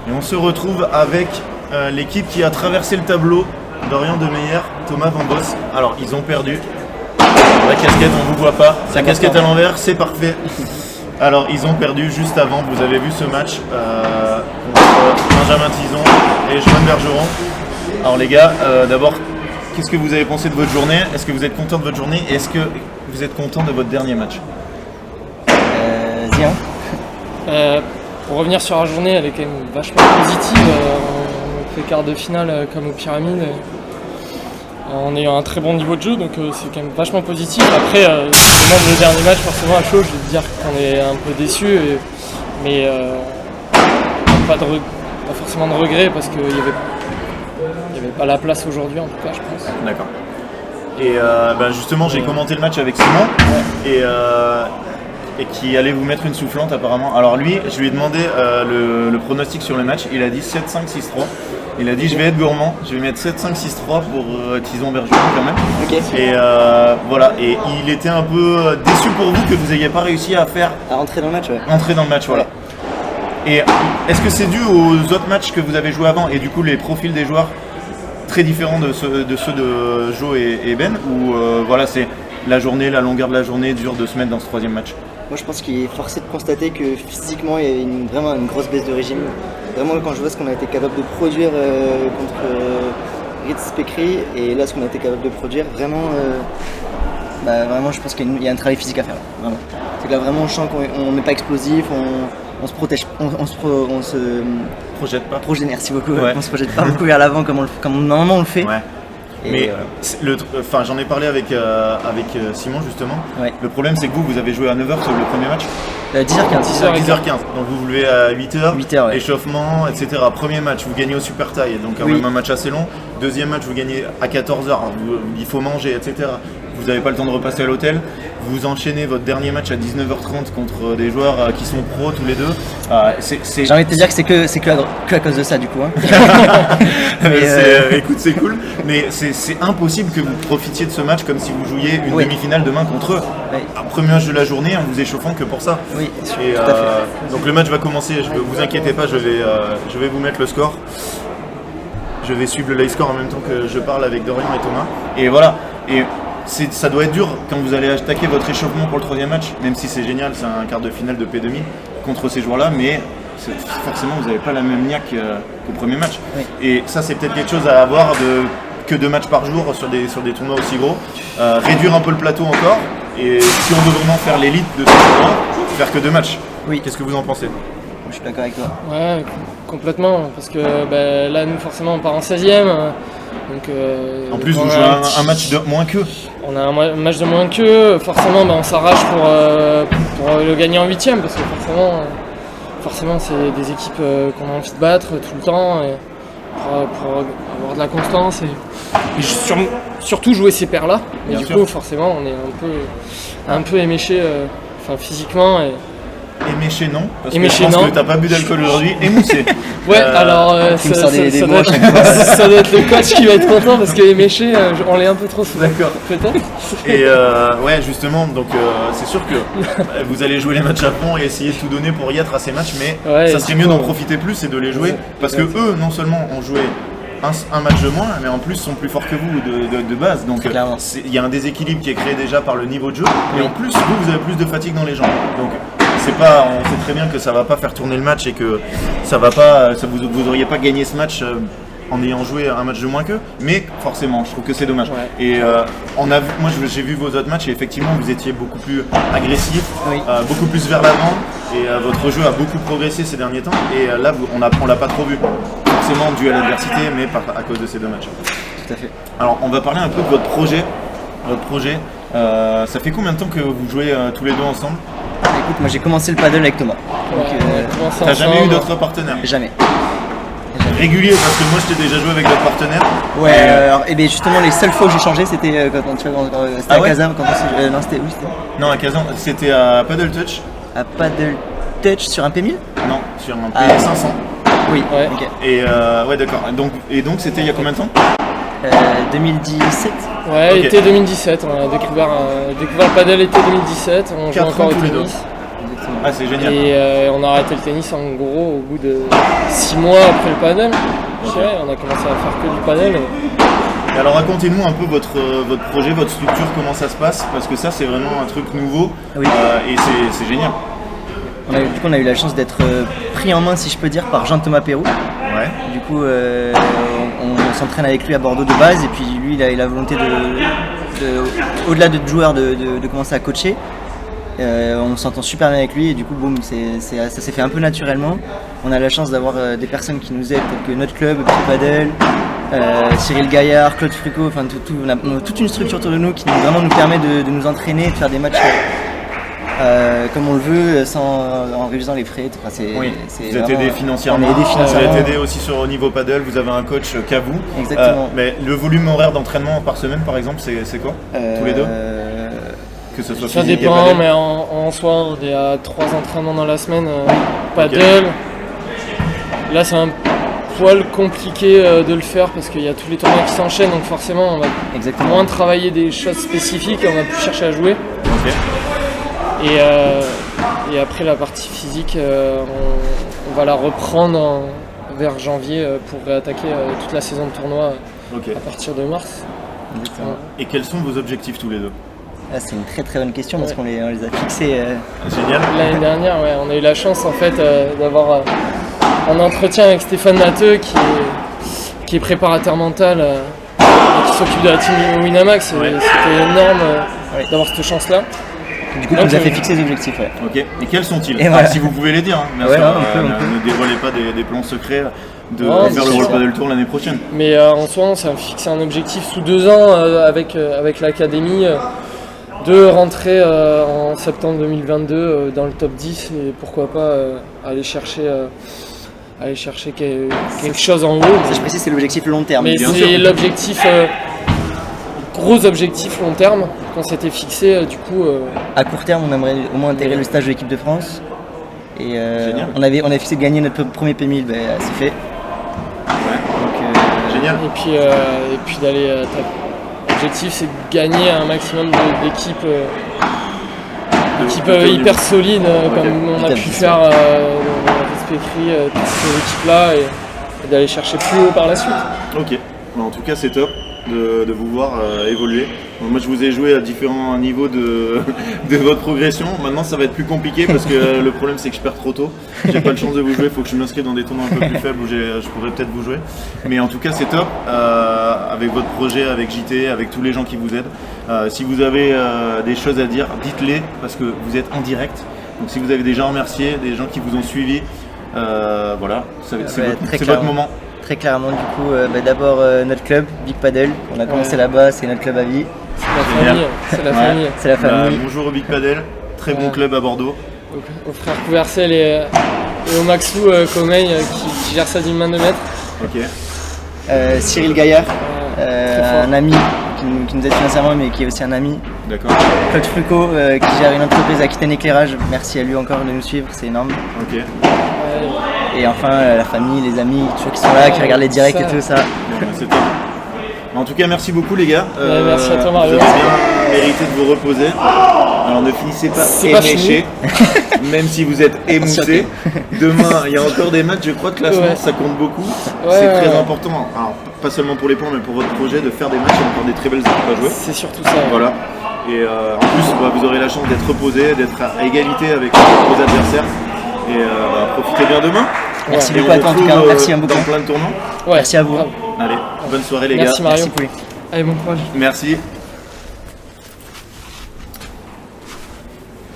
Et on se retrouve avec l'équipe qui a traversé le tableau. Dorian Demeyer, Thomas Van Boss. Alors, ils ont perdu. La casquette, on ne vous voit pas. Sa casquette à l'envers, c'est parfait. Alors, ils ont perdu juste avant. Vous avez vu ce match contre Benjamin Tison et Joanne Bergeron. Alors, les gars, d'abord, qu'est-ce que vous avez pensé de votre journée? Est-ce que vous êtes content de votre journée? Est-ce que vous êtes content de votre dernier match? Pour revenir sur la journée, elle est quand même vachement positive. On fait quart de finale comme aux Pyramides, en ayant un très bon niveau de jeu, donc c'est quand même vachement positif. Après, le dernier match, forcément à chaud, je vais te dire qu'on est un peu déçus, mais pas forcément de regrets parce qu'il n'y avait pas la place aujourd'hui, en tout cas, je pense. D'accord. Et justement, j'ai commenté le match avec Simon. Et qui allait vous mettre une soufflante apparemment. Alors lui, je lui ai demandé le pronostic sur le match, il a dit 7-5-6-3. Il a dit je vais être gourmand, je vais mettre 7-5-6-3 pour Tison Bergeron quand même. Okay. Et voilà, et il était un peu déçu pour vous que vous n'ayez pas réussi à rentrer dans le match, ouais. Entrer dans le match, voilà. Et est-ce que c'est dû aux autres matchs que vous avez joués avant et du coup les profils des joueurs très différents de ceux de Jo et Ben, ou voilà, c'est la journée, la longueur de la journée dure de se mettre dans ce troisième match? Moi je pense qu'il est forcé de constater que physiquement il y a vraiment une grosse baisse de régime. Vraiment quand je vois ce qu'on a été capable de produire contre Ritz Pécry et là ce qu'on a été capable de produire, vraiment je pense qu'il y a un travail physique à faire. Vraiment. C'est que là vraiment on sent qu'on n'est pas explosif, on se protège, on se projette pas. Merci beaucoup. Ouais. On se projette pas beaucoup vers l'avant comme normalement on le fait. Ouais. Mais j'en ai parlé avec Simon justement. Ouais. Le problème c'est que vous avez joué à 9h sur le premier match. 10h15. 10h15. Donc vous vous levez à 8h, 8h, ouais. Échauffement, etc. Premier match, vous gagnez au super taille, donc quand même un match assez long. Deuxième match, vous gagnez à 14h, il faut manger, etc. Vous n'avez pas le temps de repasser à l'hôtel. Vous enchaînez votre dernier match à 19h30 contre des joueurs qui sont pros tous les deux. J'ai envie de te dire que c'est que à cause de ça du coup. Hein. Écoute, c'est cool, mais c'est impossible que vous profitiez de ce match comme si vous jouiez une demi-finale demain contre eux. Oui. Premier match de la journée en vous échauffant que pour ça. Oui, et, tout à fait. Donc le match va commencer, vous inquiétez pas, je vais vous mettre le score. Je vais suivre le live score en même temps que je parle avec Dorian et Thomas. Et voilà. Et ça doit être dur quand vous allez attaquer votre échauffement pour le troisième match, même si c'est génial, c'est un quart de finale de P2Mi contre ces joueurs-là, mais forcément vous n'avez pas la même niaque qu'au premier match. Oui. Et ça c'est peut-être quelque chose à avoir que 2 matchs par jour sur des tournois aussi gros. Réduire un peu le plateau encore, et si on veut vraiment faire l'élite de ce tournoi, faire que 2 matchs. Oui. Qu'est-ce que vous en pensez? Je suis d'accord avec toi. Ouais, complètement, parce que là nous forcément on part en 16e. Donc, en plus vous jouez un match de moins qu'eux. On a un match de moins qu'eux, forcément on s'arrache pour le gagner en 8e, parce que forcément c'est des équipes qu'on a envie de battre tout le temps, et pour avoir de la constance et surtout jouer ces paires-là. Et du coup forcément on est un peu éméché physiquement. Éméché non, parce éméché, que je pense non. que t'as pas bu d'alcool aujourd'hui, émoussé. Ouais, alors ça doit être le coach qui va être content parce que éméché, on l'est un peu trop souvent. D'accord. Peut-être. Et ouais, justement, donc c'est sûr que vous allez jouer les matchs à fond et essayer de tout donner pour y être à ces matchs, mais ça serait mieux d'en profiter plus et de les jouer, parce que eux, non seulement ont joué un match de moins, mais en plus sont plus forts que vous de base. Donc il y a un déséquilibre qui est créé déjà par le niveau de jeu, et en plus vous avez plus de fatigue dans les jambes. Donc on sait très bien que ça va pas faire tourner le match et que vous auriez pas gagné ce match en ayant joué un match de moins qu'eux, mais forcément je trouve que c'est dommage. Ouais. Et moi j'ai vu vos autres matchs et effectivement vous étiez beaucoup plus agressif, beaucoup plus vers l'avant, et votre jeu a beaucoup progressé ces derniers temps, et là on l'a pas trop vu, forcément dû à l'adversité, mais pas à cause de ces 2 matchs. Tout à fait. Alors on va parler un peu de votre projet. Ça fait combien de temps que vous jouez tous les deux ensemble? Écoute, moi j'ai commencé le paddle avec Thomas. T'as jamais eu d'autres partenaires? Jamais. Régulier, parce que moi je t'ai déjà joué avec d'autres partenaires. Ouais, alors, et bien justement les seules fois où j'ai changé c'était quand c'était à Kazan, non c'était où c'était? Non, à Kazan, c'était à Paddle Touch. À Paddle Touch sur un P1000? Non, sur un P500. Oui, ouais. Ok. Et ouais d'accord, donc c'était il y a combien de temps? 2017. Ouais, Okay. été 2017, on a découvert le paddle été 2017, on joue encore au tous les deux. tennis. exactement. Ah, c'est génial. Et on a arrêté le tennis en gros au bout de 6 mois après le padel. Okay. On a commencé à faire que du padel. Et alors racontez-nous un peu votre projet, votre structure, comment ça se passe, parce que ça c'est vraiment un truc nouveau oui. Et c'est génial. Du coup on a eu la chance d'être pris en main, si je peux dire, par Jean-Thomas Perroux. Ouais. Du coup on s'entraîne avec lui à Bordeaux de base, et puis lui il a la volonté au-delà de joueur de commencer à coacher. On s'entend super bien avec lui et du coup boum, ça s'est fait un peu naturellement. On a la chance d'avoir des personnes qui nous aident, telles que notre club, Big Padel, Cyril Gaillard, Claude Frucot, enfin on a toute une structure autour de nous qui vraiment nous permet de nous entraîner, de faire des matchs comme on le veut, en réduisant les frais. Enfin, oui, vous êtes aidé financièrement, vous êtes aidé aussi au niveau padel, vous avez un coach qu'à vous. Exactement. Mais le volume horaire d'entraînement par semaine par exemple, c'est quoi tous les deux? Que ce soit ça dépend, mais en soi on est à 3 entraînements dans la semaine, padel. Okay. Là c'est un poil compliqué de le faire parce qu'il y a tous les tournois qui s'enchaînent, donc forcément on va moins travailler des choses spécifiques et on va plus chercher à jouer. Okay. Et après la partie physique, on va la reprendre vers janvier pour réattaquer toute la saison de tournoi à partir de mars. Et quels sont vos objectifs tous les deux? Ah, c'est une très très bonne question parce qu'on les a fixés. Génial. L'année dernière, on a eu la chance en fait d'avoir un entretien avec Stéphane Matteux qui est préparateur mental et qui s'occupe de la team Winamax. C'était énorme d'avoir cette chance-là. Du coup, tu nous as fait fixer des objectifs. Ouais. Ok. Et quels sont-ils? Voilà. Si vous pouvez les dire, hein. Bien sûr, ne dévoilez pas des plans secrets de faire le World Padel Tour l'année prochaine. Mais en soi, on s'est fixé un objectif sous 2 ans avec l'académie. De rentrer en septembre 2022 dans le top 10 et pourquoi pas aller chercher quelque chose en haut. Ça, je précise, c'est l'objectif long terme. Mais c'est l'objectif, gros objectif long terme qu'on s'était fixé du coup. À court terme, on aimerait au moins intégrer le stage de l'équipe de France. Et on avait fixé de gagner notre premier P1000, c'est fait. Ouais. Donc, génial. Et puis d'aller l'objectif c'est de gagner un maximum d'équipes hyper solides comme on a pu faire Pécry, toutes ces équipes-là et d'aller chercher plus haut par la suite. Ok, en tout cas c'est top de vous voir évoluer. Moi je vous ai joué à différents niveaux de votre progression. Maintenant ça va être plus compliqué parce que le problème c'est que je perds trop tôt. J'ai pas de chance de vous jouer, il faut que je m'inscrive dans des tournois un peu plus faibles où je pourrais peut-être vous jouer. Mais en tout cas c'est top avec votre projet, avec JT, avec tous les gens qui vous aident. Si vous avez des choses à dire, dites-les parce que vous êtes en direct. Donc si vous avez des gens à remercier, des gens qui vous ont suivi, voilà, c'est votre moment. Très clairement, du coup, d'abord notre club, Big Padel. On a commencé là-bas, c'est notre club à vie. C'est la famille. C'est la famille. Bonjour au Big Padel, très bon club à Bordeaux. Au frère Couvercel et au Maxou Comeil qui gère ça d'une main de maître. Ok. Cyril Gaillard, un ami qui nous aide financièrement mais qui est aussi un ami. D'accord. Claude Frucot qui gère une entreprise à Aquitaine Éclairage. Merci à lui encore de nous suivre, c'est énorme. Ok. Et enfin la famille, les amis, ceux qui sont là, qui regardent les directs et tout ça. C'est top. En tout cas, merci beaucoup les gars. Merci à toi Mario. Vous avez bien mérité de vous reposer. Alors ne finissez pas éméché, même si vous êtes émoussé. Demain, il y a encore des matchs, je crois que classement, ça compte beaucoup. C'est très important, alors, pas seulement pour les points, mais pour votre projet, de faire des matchs. Il y a encore des très belles équipes à jouer. C'est surtout ça. Voilà. Et en plus, vous aurez la chance d'être reposé, d'être à égalité avec vos adversaires. Et profitez bien demain. Merci beaucoup à toi en tout cas. Merci beaucoup. Dans plein de tournois. Merci à vous. Allez, bonne soirée les gars. Merci Mario. Merci. Allez, bon courage. Merci.